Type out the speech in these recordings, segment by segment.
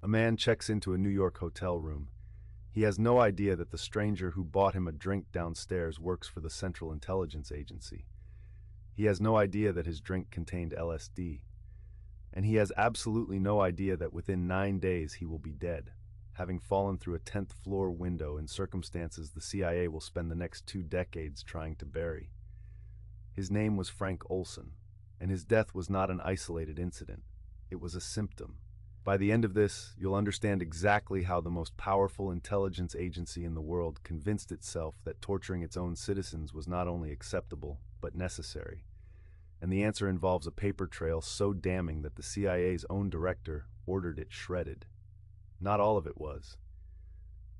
A man checks into a New York hotel room. He has no idea that the stranger who bought him a drink downstairs works for the Central Intelligence Agency. He has no idea that his drink contained LSD. And he has absolutely no idea that within 9 days he will be dead, having fallen through a 10th floor window in circumstances the CIA will spend the next 2 decades trying to bury. His name was Frank Olson, and his death was not an isolated incident. It was a symptom. By the end of this, you'll understand exactly how the most powerful intelligence agency in the world convinced itself that torturing its own citizens was not only acceptable, but necessary. And the answer involves a paper trail so damning that the CIA's own director ordered it shredded. Not all of it was.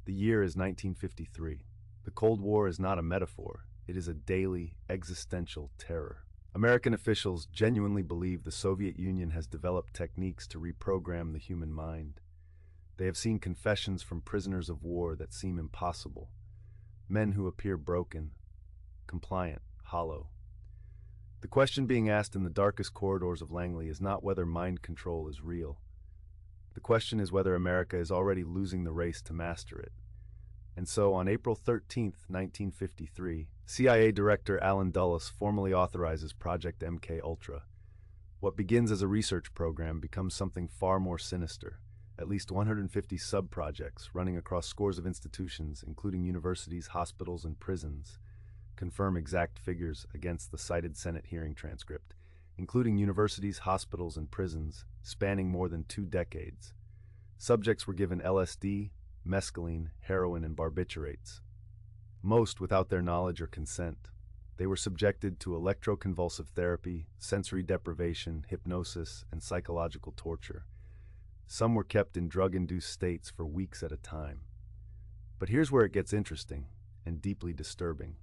The year is 1953. The Cold War is not a metaphor. It is a daily, existential terror. American officials genuinely believe the Soviet Union has developed techniques to reprogram the human mind. They have seen confessions from prisoners of war that seem impossible. Men who appear broken, compliant, hollow. The question being asked in the darkest corridors of Langley is not whether mind control is real. The question is whether America is already losing the race to master it. And so, on April 13, 1953, CIA Director Allen Dulles formally authorizes Project MKUltra. What begins as a research program becomes something far more sinister. At least 150 sub-projects running across scores of institutions, including universities, hospitals, and prisons, confirm exact figures against the cited Senate hearing transcript, including universities, hospitals, and prisons, spanning more than 2 decades. Subjects were given LSD, mescaline, heroin, and barbiturates, most without their knowledge or consent. They were subjected to electroconvulsive therapy, sensory deprivation, hypnosis, and psychological torture. Some were kept in drug-induced states for weeks at a time. But here's where it gets interesting and deeply disturbing.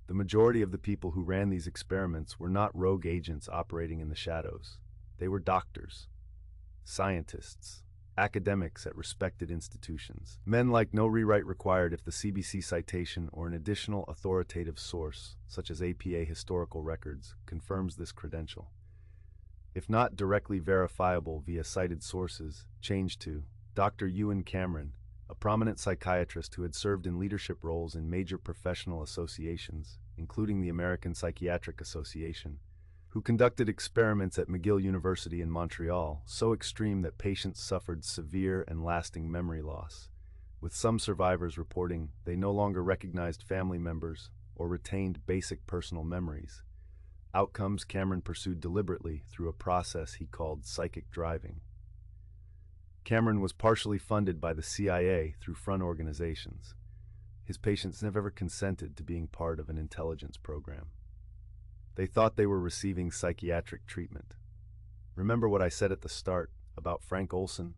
The majority of the people who ran these experiments were not rogue agents operating in the shadows. They were doctors, scientists, academics at respected institutions. Men like no rewrite required if the CBC citation or an additional authoritative source, such as APA historical records, confirms this credential. If not directly verifiable via cited sources, change to Dr. Ewan Cameron, a prominent psychiatrist who had served in leadership roles in major professional associations, including the American Psychiatric Association, who conducted experiments at McGill University in Montreal so extreme that patients suffered severe and lasting memory loss, with some survivors reporting they no longer recognized family members or retained basic personal memories. Outcomes Cameron pursued deliberately through a process he called psychic driving. Cameron was partially funded by the CIA through front organizations. His patients never consented to being part of an intelligence program. They thought they were receiving psychiatric treatment. Remember what I said at the start about Frank Olson?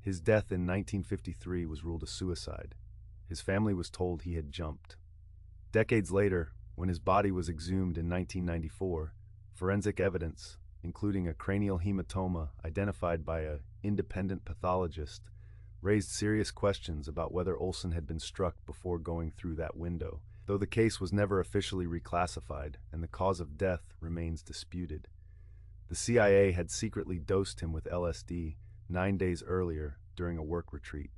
His death in 1953 was ruled a suicide. His family was told he had jumped. Decades later, when his body was exhumed in 1994, forensic evidence, including a cranial hematoma identified by an independent pathologist, raised serious questions about whether Olson had been struck before going through that window, though the case was never officially reclassified and the cause of death remains disputed. The CIA had secretly dosed him with LSD 9 days earlier during a work retreat.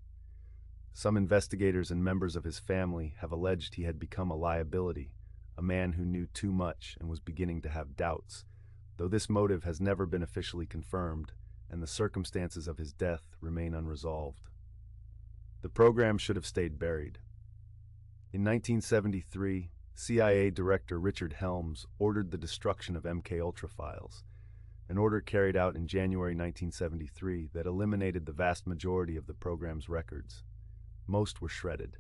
Some investigators and members of his family have alleged he had become a liability, a man who knew too much and was beginning to have doubts, though this motive has never been officially confirmed and the circumstances of his death remain unresolved. The program should have stayed buried. In 1973, CIA Director Richard Helms ordered the destruction of MKUltra files, an order carried out in January 1973 that eliminated the vast majority of the program's records. Most were shredded,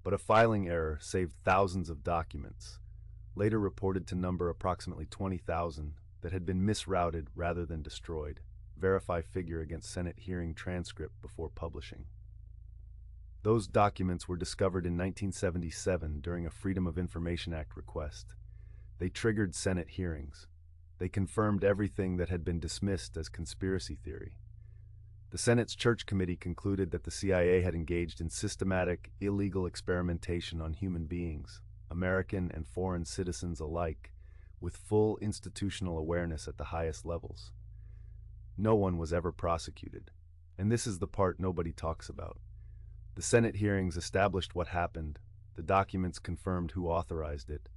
but a filing error saved thousands of documents, later reported to number approximately 20,000, that had been misrouted rather than destroyed. Verify figure against Senate hearing transcript before publishing. Those documents were discovered in 1977 during a Freedom of Information Act request. They triggered Senate hearings. They confirmed everything that had been dismissed as conspiracy theory. The Senate's Church Committee concluded that the CIA had engaged in systematic, illegal experimentation on human beings, American and foreign citizens alike, with full institutional awareness at the highest levels. No one was ever prosecuted, And this is the part nobody talks about. The Senate hearings established what happened, the documents confirmed who authorized it,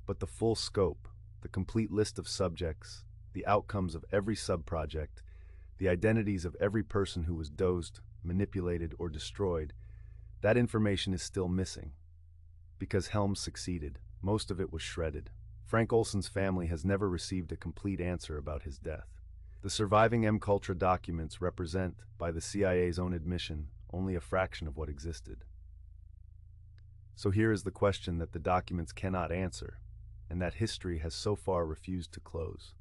but the full scope, the complete list of subjects, the outcomes of every subproject, the identities of every person who was dosed, manipulated, or destroyed, that information is still missing. Because Helms succeeded, most of it was shredded. Frank Olson's family has never received a complete answer about his death. The surviving MKUltra documents represent, by the CIA's own admission, only a fraction of what existed. So here is the question that the documents cannot answer, and that history has so far refused to close.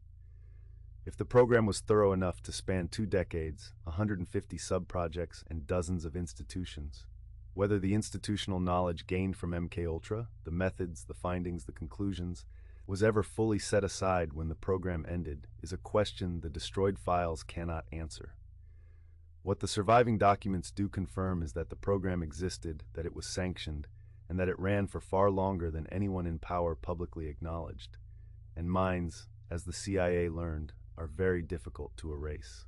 If the program was thorough enough to span 2 decades, 150 subprojects, and dozens of institutions, whether the institutional knowledge gained from MKUltra, the methods, the findings, the conclusions, was ever fully set aside when the program ended is a question the destroyed files cannot answer. What the surviving documents do confirm is that the program existed, that it was sanctioned, and that it ran for far longer than anyone in power publicly acknowledged. And minds, as the CIA learned, are very difficult to erase.